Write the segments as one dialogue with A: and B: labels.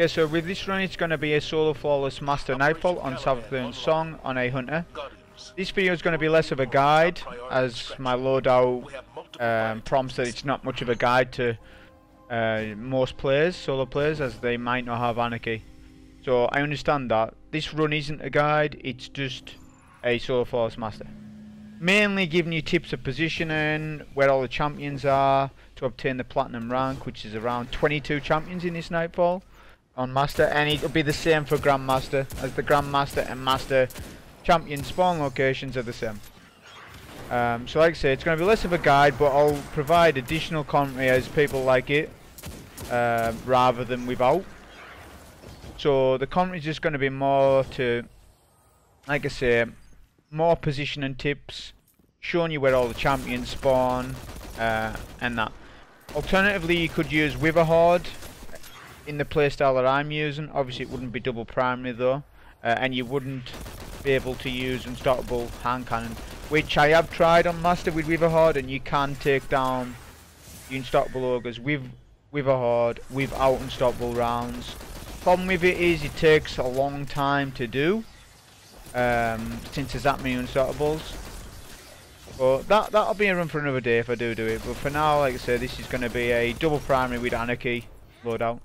A: Okay, so with this run it's going to be a solo flawless master Nightfall on Savathun's song on a hunter. This video is going to be less of a guide, as my loadout prompts that it's not much of a guide to most players, solo players, as they might not have Anarchy. So I understand that. This run isn't a guide, it's just a solo flawless master. Mainly giving you tips of positioning, where all the champions are, to obtain the platinum rank, which is around 22 champions in this Nightfall on master, and it'll be the same for grandmaster, as the grandmaster and master champion spawn locations are the same. So like I say, it's going to be less of a guide, but I'll provide additional commentary as people like it, rather than without. So the commentary is just going to be more to, like I say, more positioning tips, showing you where all the champions spawn, and that. Alternatively, you could use Witherhoard in the playstyle that I'm using. Obviously it wouldn't be double primary though, and you wouldn't be able to use unstoppable hand cannon, which I have tried on master with Witherhoard, and you can take down the unstoppable ogres with Witherhoard without unstoppable rounds. Problem with it is it takes a long time to do, since there's that many unstoppables. But that'll be a run for another day if I do it. But for now, like I said, this is going to be a double primary with Anarchy loadout.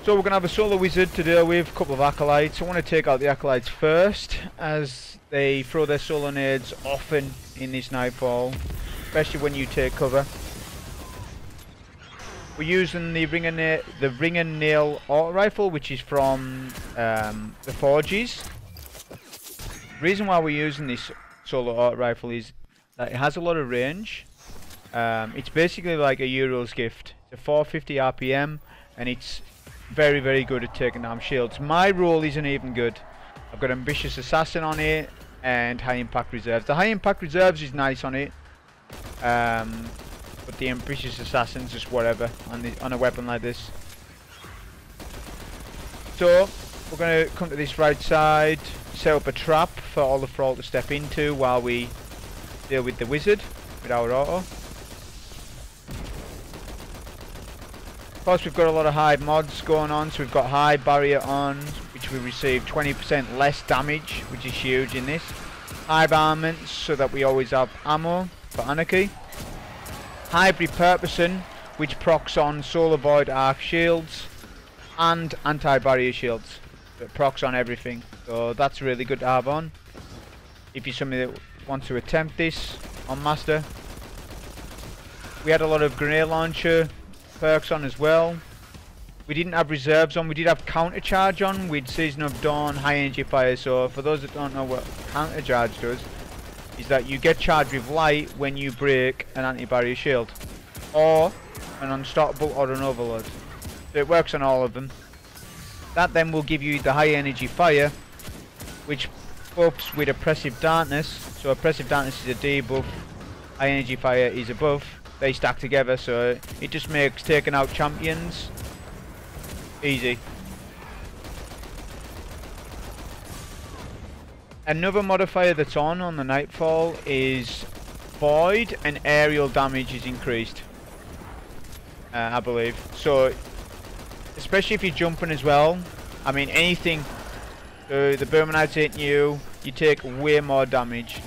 A: So we're going to have a solo wizard to deal with, a couple of acolytes. I want to take out the acolytes first, as they throw their solo nades often in this Nightfall, especially when you take cover. We're using the ring and nail auto rifle, which is from the Forges. The reason why we're using this solo auto rifle is that it has a lot of range. It's basically like a Euro's gift. It's a 450 RPM, and it's very, very good at taking down shields. My role isn't even good. I've got Ambitious Assassin on it and High Impact Reserves. The High Impact Reserves is nice on it, but the Ambitious Assassin's just whatever on a weapon like this. So we're going to come to this right side, set up a trap for all the thrall to step into while we deal with the wizard with our auto. Of course, we've got a lot of Hive mods going on, so we've got Hive barrier on, which we receive 20% less damage, which is huge in this. Hive armaments, so that we always have ammo for Anarchy. Hive repurposing, which procs on solar void arc shields and anti-barrier shields. So it procs on everything, so that's really good to have on if you're somebody that wants to attempt this on master. We had a lot of grenade launcher perks on as well. We didn't have reserves on. We did have counter charge on with Season of Dawn, high energy fire. So for those that don't know what counter charge does, is that you get charged with light when you break an anti-barrier shield, or an unstoppable, or an overload. So it works on all of them. That then will give you the high energy fire, which buffs with Oppressive Darkness. So Oppressive Darkness is a debuff, high energy fire is a buff. They stack together, so it just makes taking out champions easy. Another modifier that's on the Nightfall is void and aerial damage is increased, I believe. So especially if you're jumping as well, I mean anything, the Bermanite's hitting you, you take way more damage.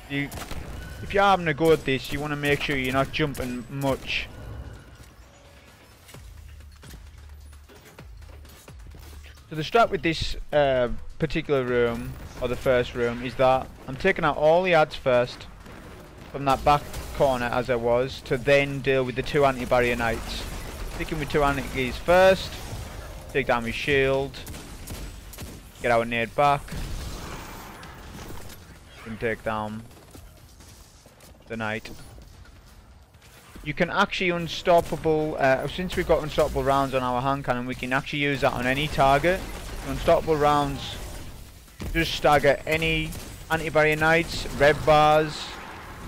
A: If you're having a go at this, you want to make sure you're not jumping much. So the strat with this particular room, or the first room, is that I'm taking out all the ads first from that back corner as I was, to then deal with the two anti-barrier knights. Sticking with two anarchies first, take down his shield, get our nade back, and take down the knight. You can actually unstoppable, since we've got unstoppable rounds on our hand cannon, we can actually use that on any target. Unstoppable rounds just stagger any anti-barrier knights, red bars,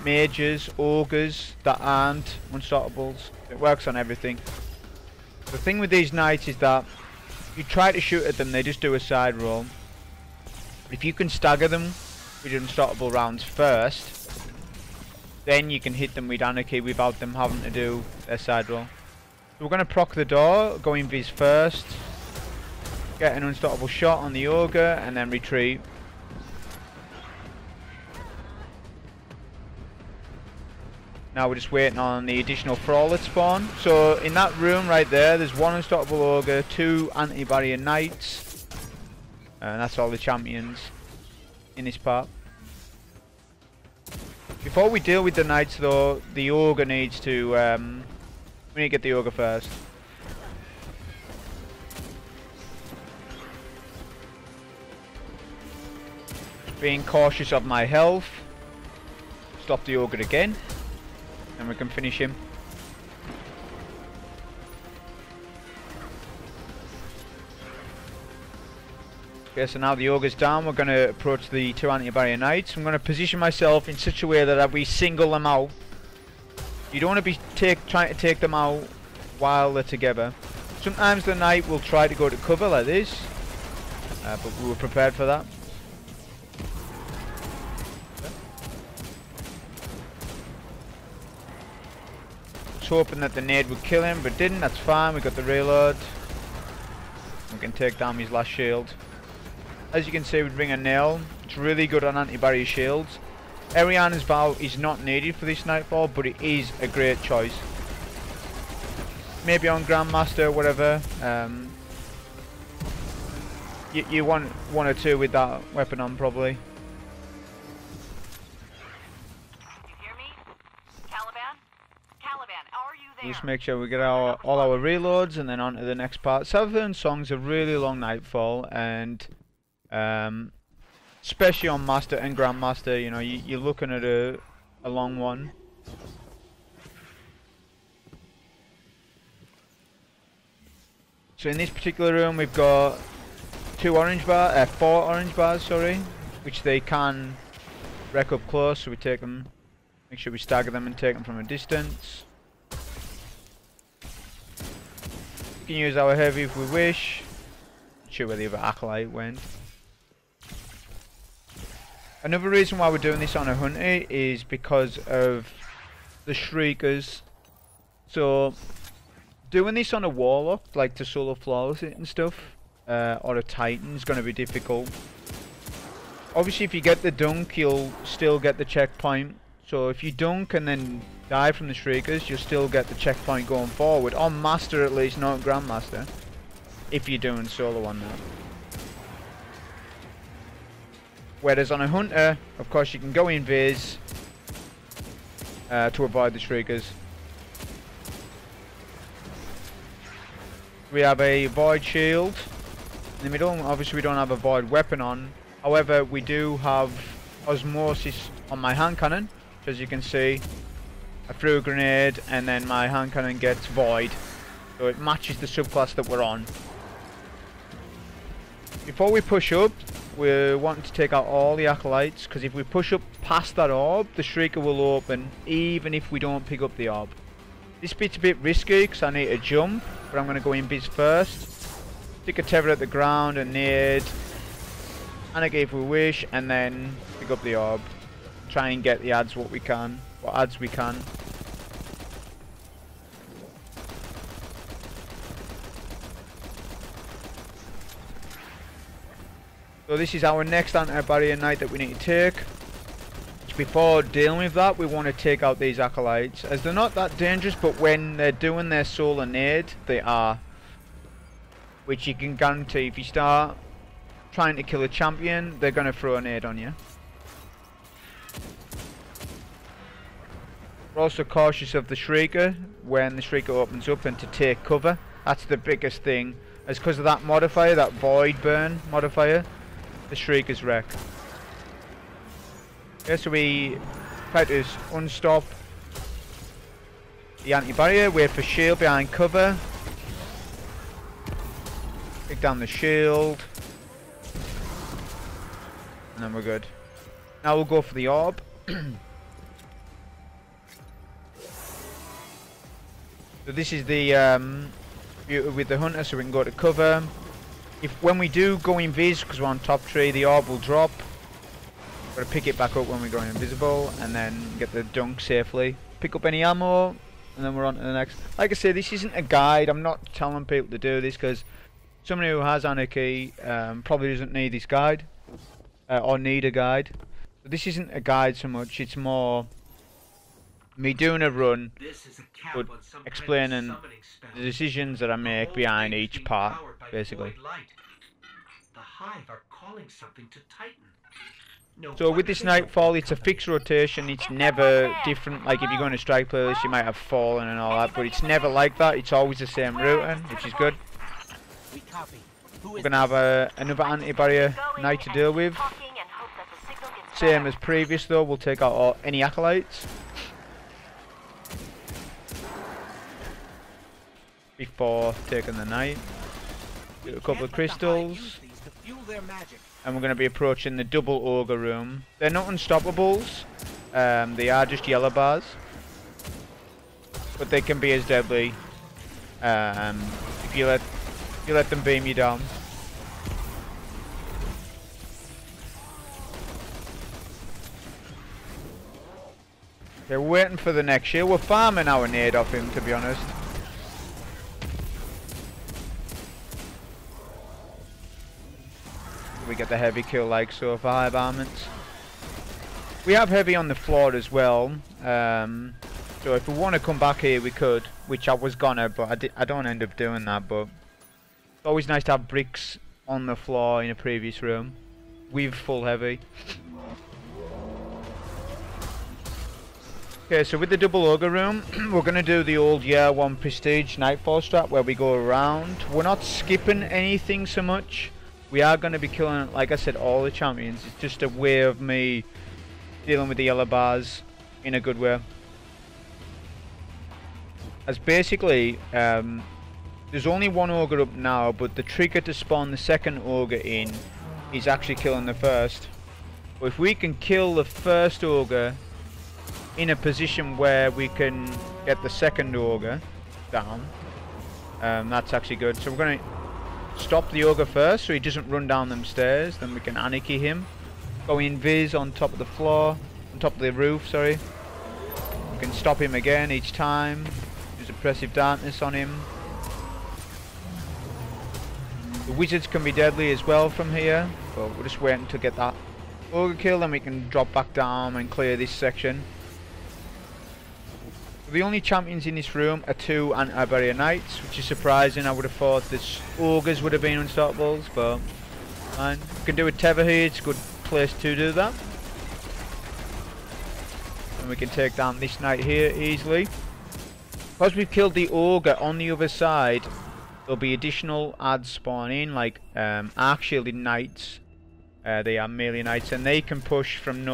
A: mages, ogres that aren't unstoppables. It works on everything. The thing with these knights is that if you try to shoot at them, they just do a side roll. If you can stagger them with unstoppable rounds first, then you can hit them with Anarchy without them having to do their side roll. So we're going to proc the door, go in Viz first, get an unstoppable shot on the ogre, and then retreat. Now we're just waiting on the additional Fraulet spawn. So in that room right there, there's one unstoppable ogre, 2 anti-barrier knights, and that's all the champions in this part. Before we deal with the knights though, the ogre needs to, we need to get the ogre first. Being cautious of my health. Stop the ogre again. And we can finish him. Okay, so now the ogre's down, we're going to approach the 2 anti-barrier knights. I'm going to position myself in such a way that we single them out. You don't want to be trying to take them out while they're together. Sometimes the knight will try to go to cover like this, but we were prepared for that. Hoping that the nade would kill him, but didn't. That's fine, we got the reload. We can take down his last shield. As you can see with Ring of Nail, it's really good on anti-barrier shields. Ariana's Vow is not needed for this Nightfall, but it is a great choice. Maybe on Grandmaster, whatever. You want 1 or 2 with that weapon on, probably. Just make sure we get all our reloads and then on to the next part. Savathun Song's a really long Nightfall, and especially on Master and Grandmaster, you know, you're looking at a long one. So in this particular room we've got 4 orange bars, sorry, which they can wreck up close, so we take them, make sure we stagger them and take them from a distance. We can use our heavy if we wish. Not sure where the other acolyte went. Another reason why we're doing this on a hunter is because of the shriekers. So doing this on a warlock, like to solo flawless it and stuff, or a titan, is going to be difficult. Obviously if you get the dunk you'll still get the checkpoint. So if you dunk and then die from the shriekers, you'll still get the checkpoint going forward. On Master at least, not Grandmaster. If you're doing solo on that. Whereas on a hunter, of course you can go in Viz to avoid the shriekers. We have a void shield in the middle. Obviously we don't have a void weapon on. However, we do have osmosis on my hand cannon. As you can see, I threw a grenade and then my hand cannon gets void, so it matches the subclass that we're on. Before we push up, we're wanting to take out all the acolytes, because if we push up past that orb, the shrieker will open even if we don't pick up the orb. This bit's a bit risky because I need to jump, but I'm going to go in biz first. Stick a tether at the ground, a nade, Anarchy if we wish, and then pick up the orb. Try and get the adds what adds we can. So this is our next anti-barrier knight that we need to take. Before dealing with that, we want to take out these acolytes, as they're not that dangerous, but when they're doing their solar nade, they are. Which you can guarantee, if you start trying to kill a champion, they're going to throw a nade on you. We're also cautious of the Shrieker when the Shrieker opens up and to take cover. That's the biggest thing. As because of that modifier, that void burn modifier, the Shrieker's wreck. Okay, so we try to unstop the anti-barrier, wait for shield behind cover. Pick down the shield. And then we're good. Now we'll go for the orb. So this is the beauty with the hunter, so we can go to cover. When we do go invis, because we're on top tree, the orb will drop. Got to pick it back up when we go invisible, and then get the dunk safely. Pick up any ammo, and then we're on to the next. Like I say, this isn't a guide. I'm not telling people to do this because Somebody who has Anarchy probably doesn't need this guide, or need a guide. But this isn't a guide so much, it's more me doing a run, but explaining the decisions that I make behind each part, basically.
B: The Hive are calling something to Titan.
A: So with this Nightfall, it's a fixed rotation, it's never different. Like if you go in a strike playlist, you might have Fallen and all that, but it's never like that. It's always the same routing, which is good. We're going to have another anti-barrier knight to deal with. Same as previous though, we'll take out any acolytes before taking the knight. Do a couple of crystals. And we're going to be approaching the double ogre room. They're not unstoppables. They are just yellow bars. But they can be as deadly if you let them beam you down. Okay, we're waiting for the next shield. We're farming our nade off him, to be honest. We get the heavy kill like so for Hive Armaments. We have heavy on the floor as well, so if we want to come back here we could, which I was gonna, but I don't end up doing that. But it's always nice to have bricks on the floor in a previous room with full heavy. Okay, so with the double ogre room, we're going to do the old year 1 prestige Nightfall strat where we go around. We're not skipping anything so much. We are going to be killing, like I said, all the champions. It's just a way of me dealing with the yellow bars in a good way. As basically, there's only one ogre up now, but the trigger to spawn the second ogre in is actually killing the first. But if we can kill the first ogre in a position where we can get the second ogre down, that's actually good. So we're going to stop the ogre first so he doesn't run down them stairs, then we can anarchy him. Go invis on top of the floor, on top of the roof, sorry. We can stop him again each time. Use Oppressive Darkness on him. The wizards can be deadly as well from here, but we're just waiting to get that ogre kill, then we can drop back down and clear this section. The only champions in this room are 2 anti-barrier knights, which is surprising. I would have thought that ogres would have been unstoppables, but fine. We can do a tether here, it's a good place to do that. And we can take down this knight here easily. Because we've killed the ogre on the other side, there'll be additional adds spawning, like arc shielded knights. They are melee knights, and they can push from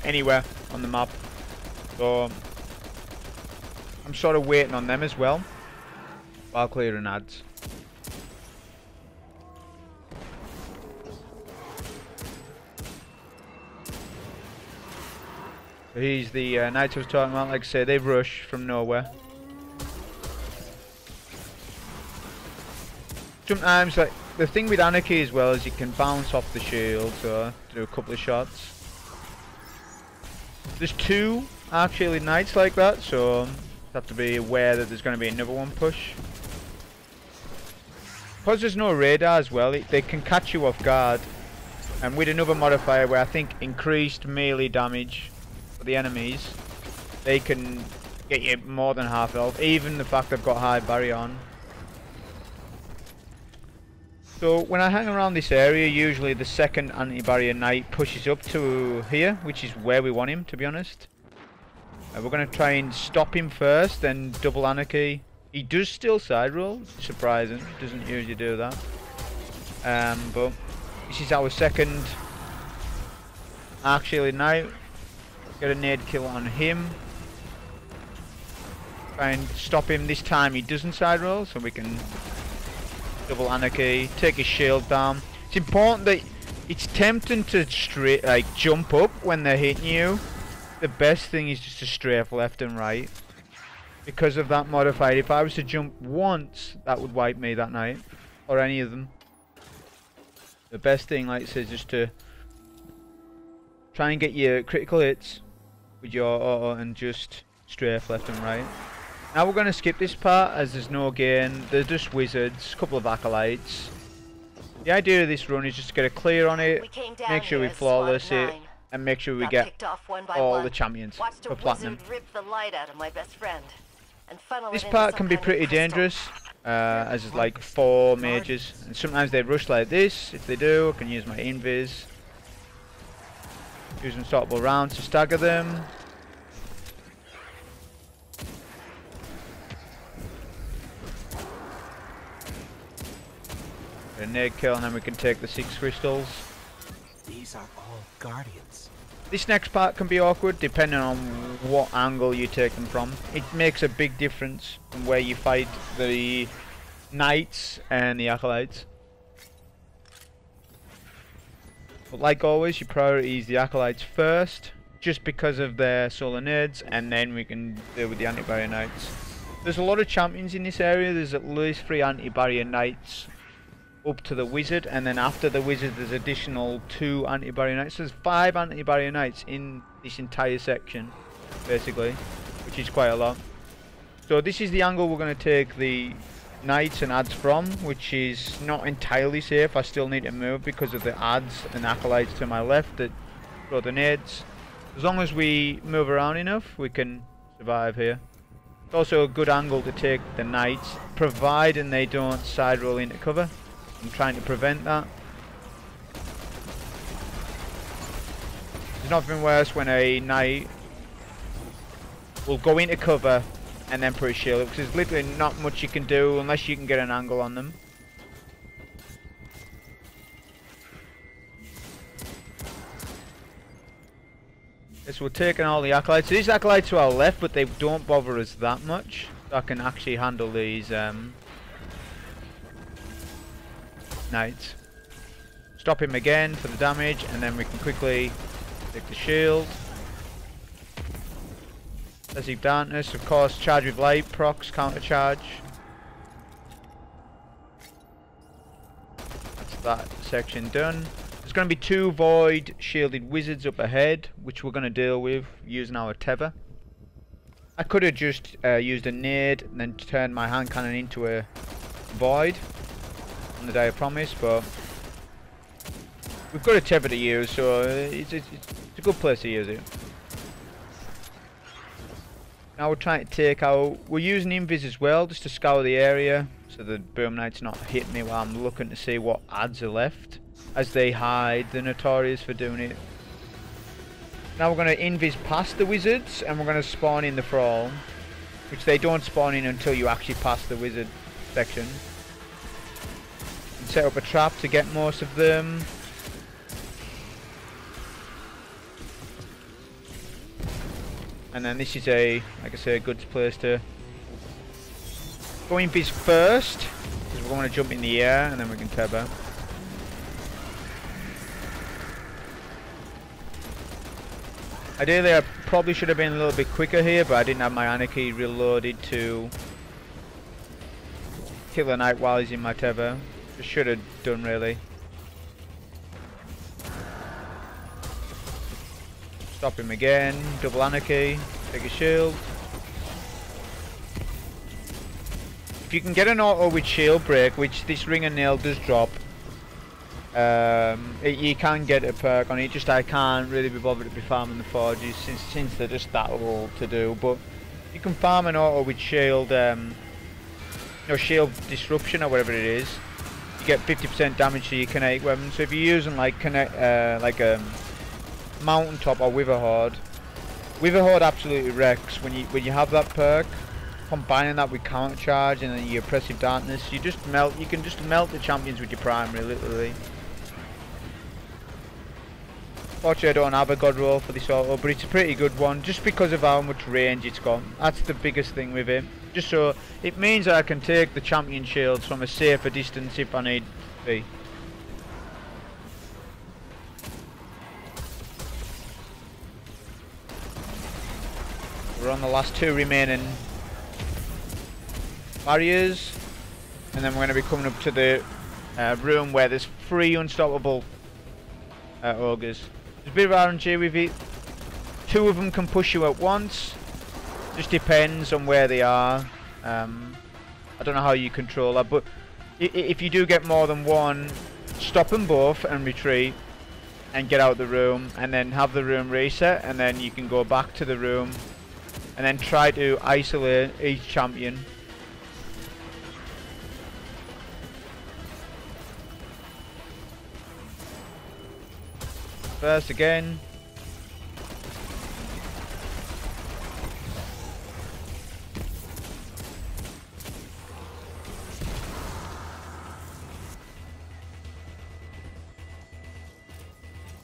A: anywhere on the map. So I'm sort of waiting on them as well while clearing ads. So he's the knights I was talking about. Like I say, they rush from nowhere. Sometimes, like the thing with Anarchy as well is you can bounce off the shield, so do a couple of shots. There's 2 actually knights like that, so have to be aware that there's going to be another one push. Because there's no radar as well, they can catch you off guard. And with another modifier where I think increased melee damage for the enemies, they can get you more than half health, even the fact they've got high barrier on. So when I hang around this area, usually the second anti-barrier knight pushes up to here, which is where we want him, to be honest. We're going to try and stop him first, then double anarchy. He does still side roll, surprising, doesn't usually do that. But this is our second arc shielded knight. Get a nade kill on him. Try and stop him. This time he doesn't side roll, so we can double anarchy, take his shield down. It's important that it's tempting to jump up when they're hitting you. The best thing is just to strafe left and right. Because of that modifier, if I was to jump once, that would wipe me that night. Or any of them. The best thing, like I said, is just to try and get your critical hits with your auto and just strafe left and right. Now we're going to skip this part as there's no gain. They're just wizards, a couple of acolytes. The idea of this run is just to get a clear on it, make sure we flawless it, and make sure we get all the champions for platinum. This part can be pretty dangerous, as it's like 4 mages, and sometimes they rush like this. If they do, I can use my invis. Use unstoppable rounds to stagger them. Grenade kill, and then we can take the 6 crystals.
B: These are all guardians.
A: This next part can be awkward depending on what angle you take them from. It makes a big difference from where you fight the knights and the acolytes. But like always, your priority is the acolytes first, just because of their solar nades, and then we can deal with the anti-barrier knights. There's a lot of champions in this area. There's at least 3 anti-barrier knights up to the wizard, and then after the wizard there's additional 2 anti-barrier knights. So there's 5 anti-barrier knights in this entire section, basically, which is quite a lot. So this is the angle we're going to take the knights and adds from, which is not entirely safe. I still need to move because of the adds and acolytes to my left that throw the nades. As long as we move around enough, we can survive here. It's also a good angle to take the knights, providing they don't side roll into cover. I'm trying to prevent that. There's nothing worse when a knight will go into cover and then put a shield up, because there's literally not much you can do unless you can get an angle on them. Yes, we're taking all the acolytes. These acolytes to our left, but they don't bother us that much. So I can actually handle these knights. Stop him again for the damage, and then we can quickly take the shield. Oppressive Darkness, of course, charge with light, procs, counter charge. That's that section done. There's going to be 2 void shielded wizards up ahead, which we're going to deal with using our tether. I could have just used a nade and then turned my hand cannon into a void on the day of promise, but we've got a tether to use, so it's a good place to use it. Now we're trying to take out, we're using invis as well, just to scour the area, so the boom knight's not hitting me while I'm looking to see what adds are left, as they hide. They're notorious for doing it. Now we're going to invis past the wizards, and we're going to spawn in the thrall, which they don't spawn in until you actually pass the wizard section. And set up a trap to get most of them. And then this is a, like I say, a good place to go invis first, because we're going to jump in the air and then we can tether. Ideally I probably should have been a little bit quicker here, but I didn't have my Anarchy reloaded to kill the knight while he's in my tether. Just should have done, really. Stop him again, double Anarchy, take a shield. If you can get an auto with shield break, which this ring and nail does drop, you can get a perk on it. Just I can't really be bothered to be farming the forges since they're just that old to do. But you can farm an auto with shield, shield disruption or whatever it is. You get 50% damage to your kinetic weapon. So if you're using like Mountaintop or Witherhoard, Witherhoard absolutely wrecks when you have that perk. Combining that with counter charge and then your Oppressive Darkness, you can just melt the champions with your primary, literally. Fortunately I don't have a god roll for this auto, but it's a pretty good one just because of how much range it's got. That's the biggest thing with it. Just so it means that I can take the champion shields from a safer distance if I need to be. We're on the last 2 remaining barriers, and then we're going to be coming up to the room where there's 3 unstoppable ogres. There's a bit of RNG with it. 2 of them can push you at once, Just depends on where they are. I don't know how you control that, but if you do get more than one, stop them both and retreat and get out of the room, and then have the room reset, and then you can go back to the room and then try to isolate each champion. First again.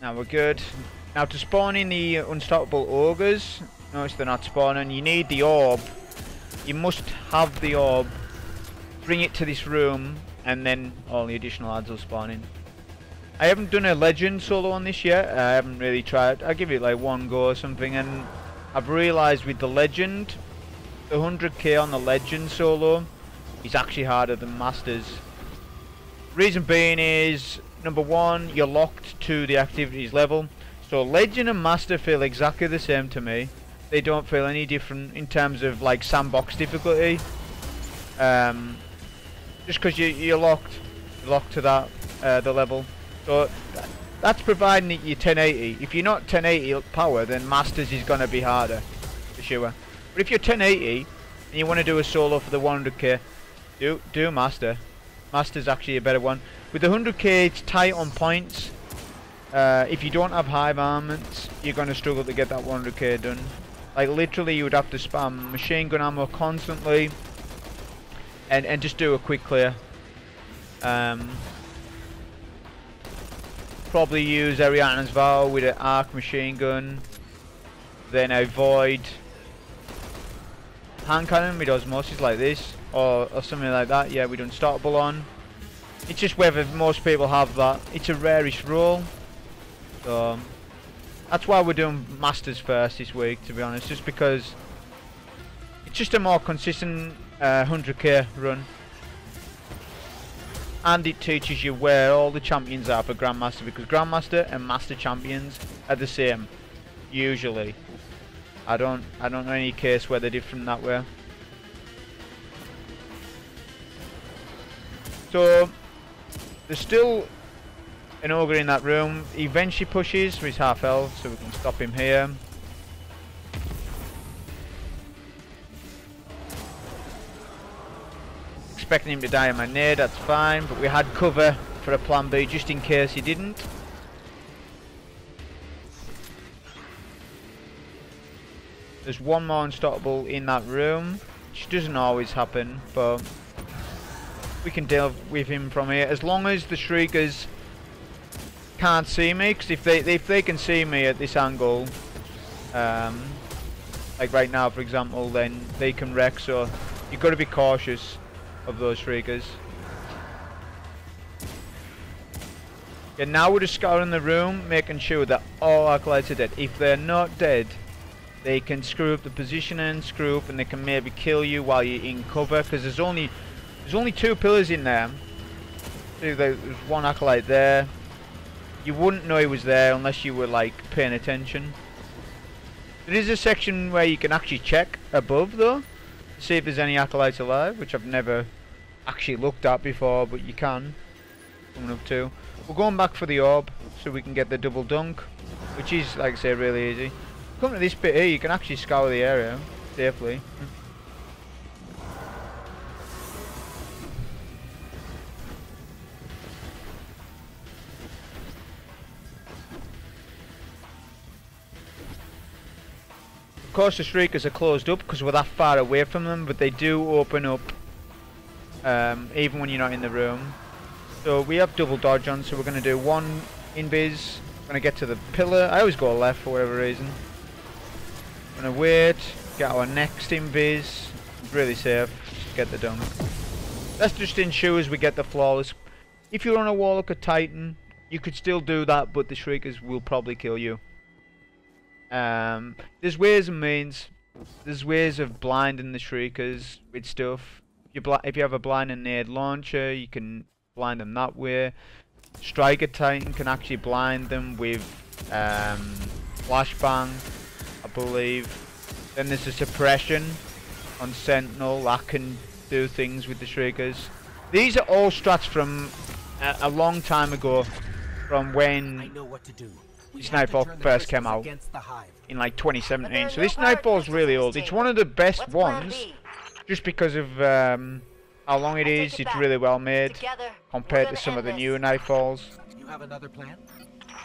A: Now we're good. Now to spawn in the unstoppable ogres, notice they're not spawning. You need the orb. You must have the orb. Bring it to this room, and then all the additional adds will spawn in. I haven't done a legend solo on this yet. I haven't really tried. I'll give it like one go or something, and I've realised with the legend, the 100k on the legend solo is actually harder than masters. Reason being is, number one, you're locked to the activities level. So legend and master feel exactly the same to me. They don't feel any different in terms of like sandbox difficulty. Just because you're locked to that the level. So that's providing that you're 1080. If you're not 1080 power, then masters is gonna be harder, for sure. But if you're 1080 and you want to do a solo for the 100k, do master. Master's actually a better one. With the 100k, it's tight on points. If you don't have Hive armaments, you're going to struggle to get that 100k done. Like literally, you would have to spam machine gun ammo constantly, and just do a quick clear. Probably use Ariana's Vow with an arc machine gun, then avoid hand cannon with osmosis like this, or something like that. Yeah, with unstoppable on. It's just whether most people have that. It's a rarish role, so that's why we're doing masters first this week, to be honest, just because it's just a more consistent 100k run, and it teaches you where all the champions are for Grandmaster, because Grandmaster and Master champions are the same usually. I don't know any case where they're different that way. So there's still an ogre in that room. He eventually pushes for his half health, so we can stop him here. Expecting him to die in my nade, that's fine, but we had cover for a plan B just in case he didn't. There's one more unstoppable in that room, which doesn't always happen, but we can deal with him from here as long as the shriekers can't see me. Because if they can see me at this angle, like right now for example, then they can wreck. So you've got to be cautious of those shriekers. Yeah, now we're just scouring the room, making sure that all acolytes are dead. If they're not dead, they can screw up the positioning, screw up, and they can maybe kill you while you're in cover. Because there's only two pillars in there. See, there's one acolyte there. You wouldn't know he was there unless you were like paying attention. There is a section where you can actually check above though, to see if there's any acolytes alive, which I've never actually looked at before, but you can. Coming up to. We're going back for the orb so we can get the double dunk, which is, like I say, really easy. Come to this bit here, you can actually scour the area safely. Of course the shriekers are closed up because we're that far away from them, but they do open up even when you're not in the room. So we have double dodge on, so we're going to do one invis. Going to get to the pillar. I always go left for whatever reason. Going to wait, get our next invis. Really safe, just get the dunk. That just ensures we get the flawless. If you're on a Warlock or Titan, you could still do that, but the shriekers will probably kill you. There's ways and means. There's ways of blinding the shriekers with stuff. If you have a blind and nade launcher, you can blind them that way. Striker Titan can actually blind them with flashbang, I believe. Then there's a suppression on Sentinel that can do things with the Shriekers. These are all strats from a long time ago, from when this Nightfall first came out in like 2017. So this Nightfall's really old. It's one of the best ones, just because of how long it is. It's really well made compared to some of the newer Nightfalls.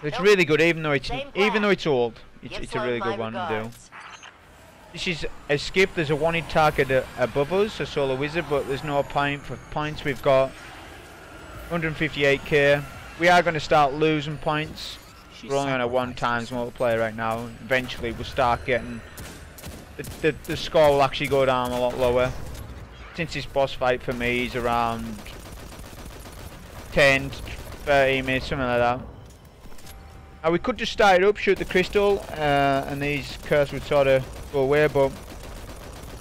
A: It's really good, even though it's old. It's a really good one to do. This is a skip. There's a wanted target above us, a solar wizard, but there's no point for points. We've got 158k. We are going to start losing points. We're only on a 1 times multiplayer right now. Eventually we'll start getting the score will actually go down a lot lower. Since this boss fight for me is around 10 to 30 minutes, something like that. Now we could just start it up, shoot the crystal, and these curses would sort of go away, but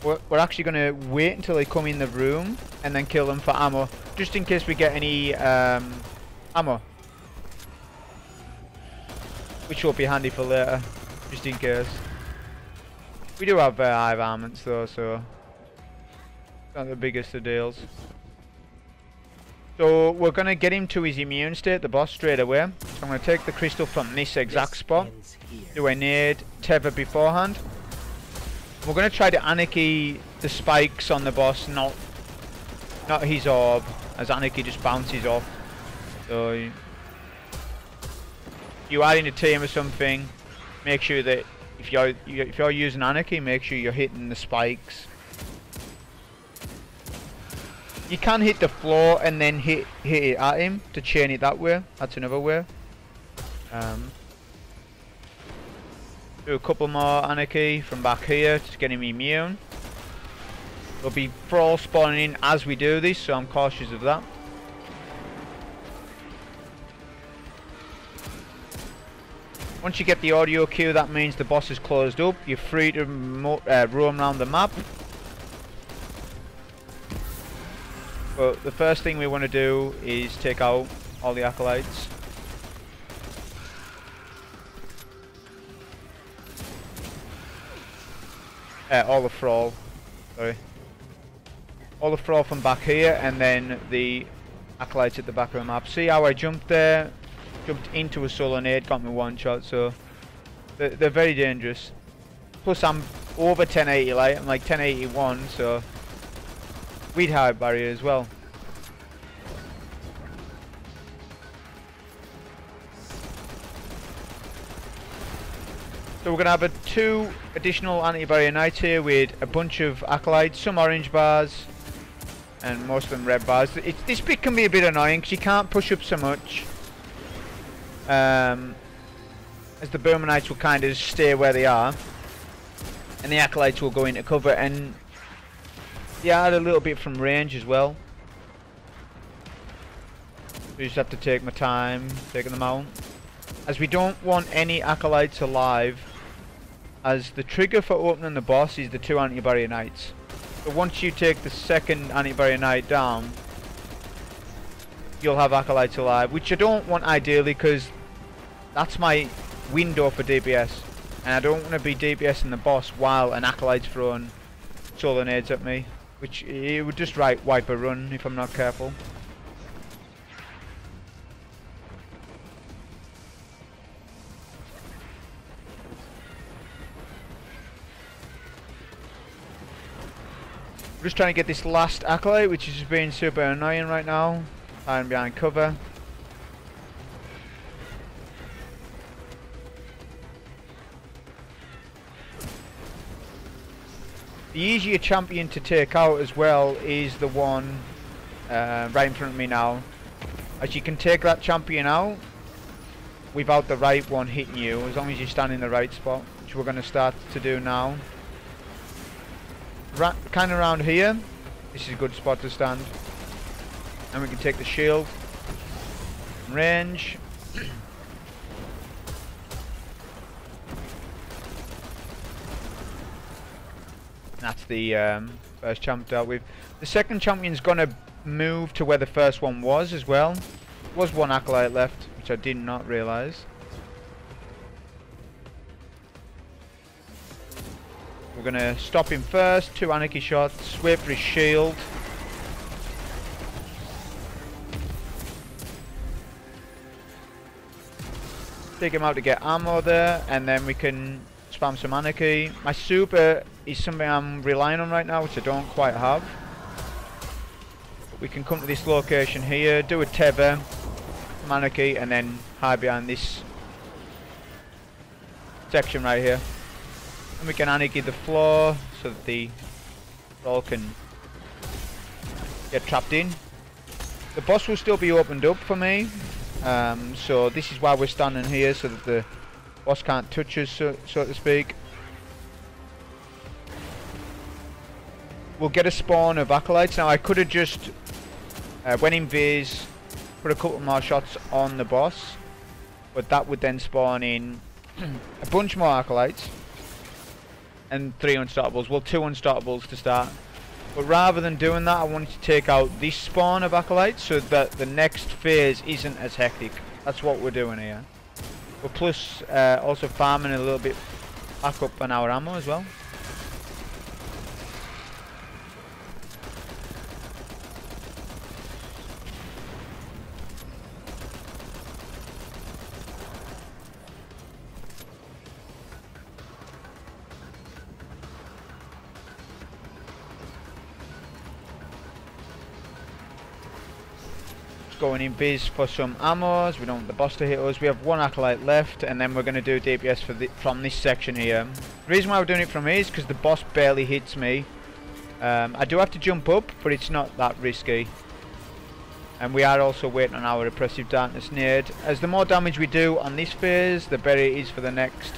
A: we're actually going to wait until they come in the room and then kill them for ammo, just in case we get any ammo, which will be handy for later, just in case. We do have Hive armaments though, so it's not the biggest of deals. So we're going to get him to his immune state, the boss, straight away. So I'm going to take the crystal from this exact spot, do a nade, tether beforehand. We're going to try to Anarchy the spikes on the boss, not his orb, as Anarchy just bounces off. So if you are in a team or something, make sure that if you're using Anarchy, make sure you're hitting the spikes. You can hit the floor and then hit it at him to chain it that way. That's another way. Do a couple more Anarchy from back here to get him immune. There'll be thralls spawning in as we do this, so I'm cautious of that. Once you get the audio cue, that means the boss is closed up. You're free to roam around the map. But the first thing we want to do is take out all the acolytes. All the thrall, sorry. All the thrall from back here, and then the acolytes at the back of the map. See how I jumped there? Jumped into a solar nade, got me 1 shot, so they're very dangerous. Plus I'm over 1080 light, I'm like 1081, so we'd hide barrier as well. So we're going to have 2 additional anti-barrier knights here with a bunch of acolytes, some orange bars and most of them red bars. This bit can be a bit annoying because you can't push up so much, as the Boomer Knights will kind of stay where they are and the acolytes will go into cover, and they add a little bit from range as well. We just have to take my time taking them out, as we don't want any acolytes alive, as the trigger for opening the boss is the 2 anti-barrier knights. So once you take the second anti-barrier knight down, you'll have acolytes alive, which I don't want ideally, because that's my window for DPS, and I don't want to be DPSing the boss while an acolyte's throwing solar nades at me, which it would just wipe a run if I'm not careful. We're just trying to get this last acolyte, which is just being super annoying right now. Hiding behind cover. The easier champion to take out as well is the one right in front of me now, as you can take that champion out without the right one hitting you, as long as you stand in the right spot, which we're going to start to do now. Kind of around here, this is a good spot to stand, and we can take the shield range. That's the first champ dealt with. The second champion's gonna move to where the first one was as well. There was 1 acolyte left, which I did not realise. We're going to stop him first. 2 Anarchy shots. Wait for his shield. Take him out to get ammo there, and then we can spam some Anarchy. My super is something I'm relying on right now, which I don't quite have. But we can come to this location here, do a tether, some Anarchy, and then hide behind this section right here. And we can Anarchy the floor so that the troll can get trapped in. The boss will still be opened up for me. So this is why we're standing here, so that the boss can't touch us, so to speak. We'll get a spawn of acolytes. Now I could have just went in Viz, put a couple more shots on the boss, but that would then spawn in a bunch more acolytes and 3 unstoppables. Well, 2 unstoppables to start. But rather than doing that, I wanted to take out this spawn of acolytes so that the next phase isn't as hectic. That's what we're doing here. But plus, also farming a little bit back up on our ammo as well. Going in Biz for some ammos. We don't want the boss to hit us. We have 1 acolyte left, and then we're going to do DPS from this section here. The reason why we're doing it from here is because the boss barely hits me. I do have to jump up, but it's not that risky. And we are also waiting on our Oppressive Darkness nade. As the more damage we do on this phase, the better it is for the next.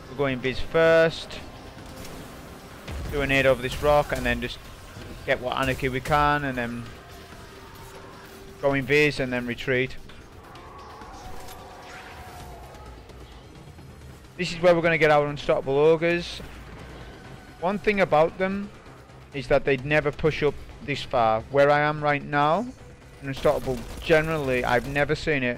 A: We're going Biz first. Do a nade over this rock, and then just get what Anarchy we can, and then go in Viz and then retreat. This is where we're going to get our unstoppable ogres. One thing about them is that they'd never push up this far. Where I am right now, an unstoppable, generally, I've never seen it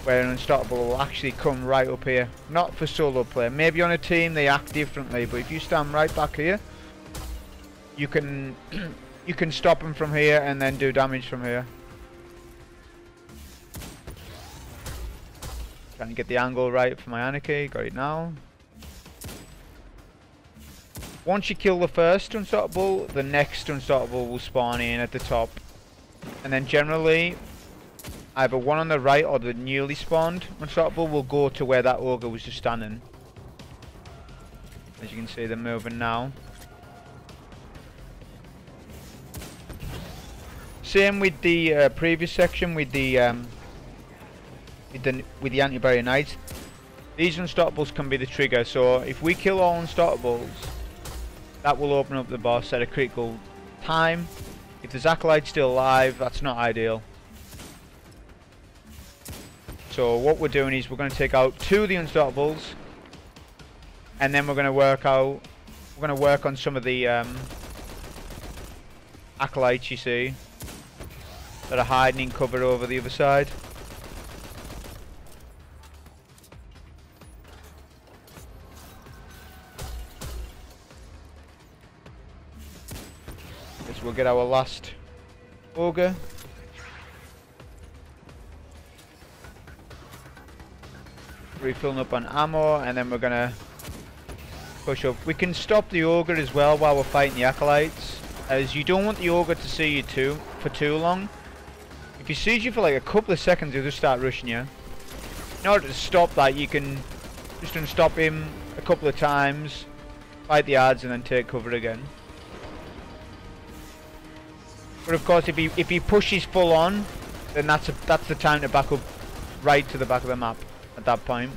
A: where an unstoppable will actually come right up here. Not for solo play. Maybe on a team they act differently, but if you stand right back here, you can you can stop them from here and then do damage from here. Trying to get the angle right for my Anarchy. Got it now. Once you kill the first unstoppable, the next unstoppable will spawn in at the top. And then generally, either one on the right or the newly spawned unstoppable will go to where that ogre was just standing. As you can see, they're moving now. Same with the previous section with the anti-barrier knights. These unstoppables can be the trigger, so if we kill all unstoppables, that will open up the boss at a critical time. If there's acolytes still alive, that's not ideal. So what we're doing is we're going to take out 2 of the unstoppables, and then we're going to work on some of the acolytes you see that are hiding in cover over the other side. Guess we'll get our last ogre. Refilling up on ammo, and then we're gonna push up. We can stop the ogre as well while we're fighting the acolytes, as you don't want the ogre to see you for too long. If he sees you for like a couple of seconds, he'll just start rushing you. In order to stop that, you can just unstop him a couple of times, fight the odds, and then take cover again. But of course, if he pushes full on, then that's the time to back up right to the back of the map at that point.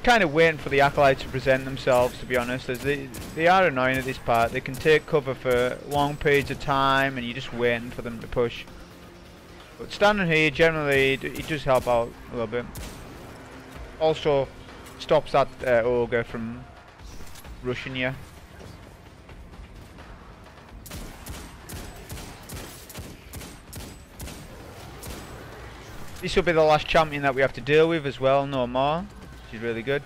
A: Kind of waiting for the acolytes to present themselves, to be honest, as they are annoying at this part. They can take cover for long periods of time and you're just waiting for them to push. But standing here, generally it does help out a little bit. Also, stops that ogre from rushing you. This will be the last champion that we have to deal with as well, no more, which is really good.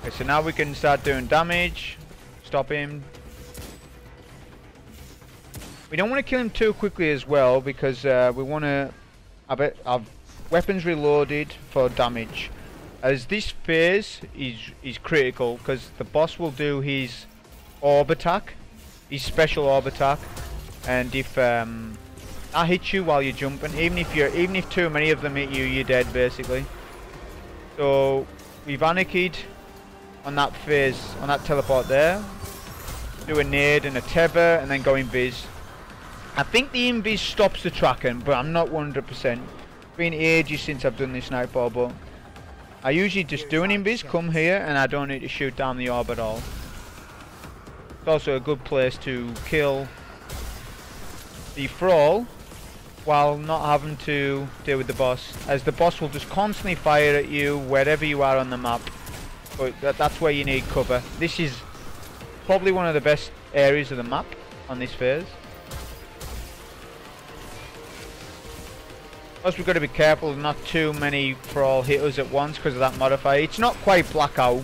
A: Okay, so now we can start doing damage, stop him. We don't want to kill him too quickly as well, because we want to have weapons reloaded for damage. As this phase is critical, because the boss will do his orb attack, his special orb attack, and if that hits you while you're jumping, even if too many of them hit you, you're dead basically. So we've anarchied on that phase, on that teleport there. Do a nade and a tether, and then go invis. I think the invis stops the tracking, but I'm not 100%. It's been ages since I've done this Nightfall, but I usually just do an invis, come here, and I don't need to shoot down the orb at all. It's also a good place to kill the thrall while not having to deal with the boss, as the boss will just constantly fire at you wherever you are on the map. But that's where you need cover. This is probably one of the best areas of the map on this phase. Plus we've got to be careful not too many thrall hit us at once because of that modifier. It's not quite blackout.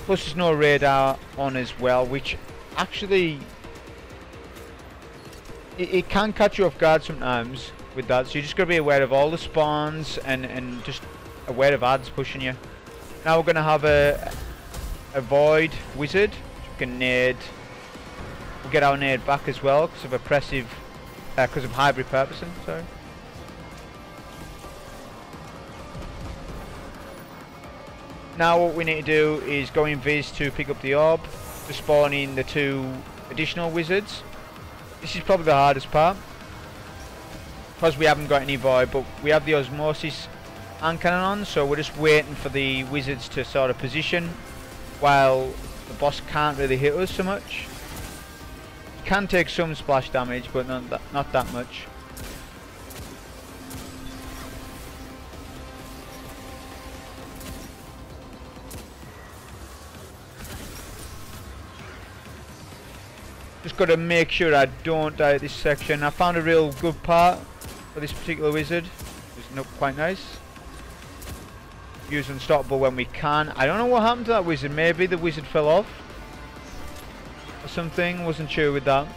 A: Plus there's no radar on as well, which actually it can catch you off guard sometimes with that, so you just got to be aware of all the spawns and just aware of ads pushing you. Now we're going to have a void wizard, which we can nade. We'll get our nade back as well because of oppressive, because of Hive repurposing, sorry. Now what we need to do is go invis to pick up the orb, to spawn in the 2 additional wizards. This is probably the hardest part, because we haven't got any void, but we have the osmosis hand cannon on, so we're just waiting for the wizards to sort of position while the boss can't really hit us so much. It can take some splash damage, but not that much. Just got to make sure I don't die at this section. I found a real good part for this particular wizard. It's not quite nice. Use unstoppable when we can. I don't know what happened to that wizard. Maybe the wizard fell off or something. Wasn't sure with that.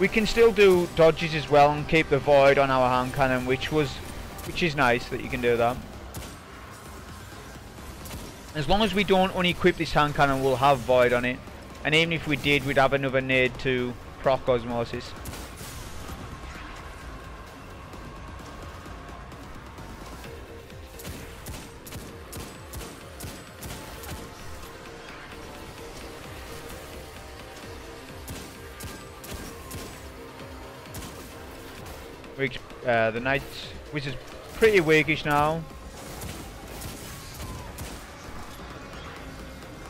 A: We can still do dodges as well and keep the void on our hand cannon, which is nice that you can do that. As long as we don't unequip this hand cannon, we'll have void on it, and even if we did, we'd have another nade to proc osmosis. The Night Wizard's pretty weakish now.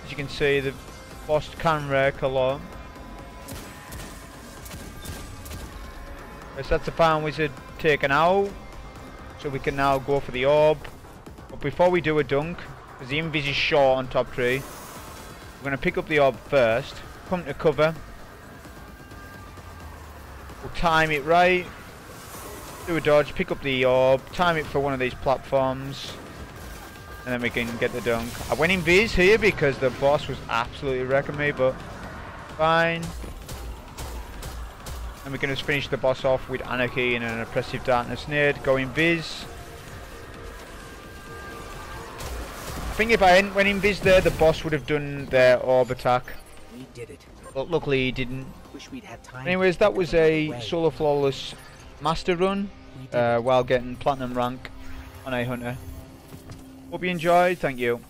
A: As you can see, the boss can wreck a lot. So that's the Pound Wizard taken out. So we can now go for the orb. But before we do a dunk, because the invis is short on top tree, we're going to pick up the orb first, come to cover. We'll time it right. Do a dodge, pick up the orb, time it for one of these platforms, and then we can get the dunk. I went invis here because the boss was absolutely wrecking me, but fine. And we can just finish the boss off with Anarchy and an Oppressive Darkness nade. Go invis. I think if I hadn't went invis there, the boss would have done their orb attack.
B: We did it.
A: But luckily he didn't.
B: Wish we'd had time.
A: Anyways, that was a solo flawless master run while getting platinum rank on a hunter. Hope you enjoyed. Thank you.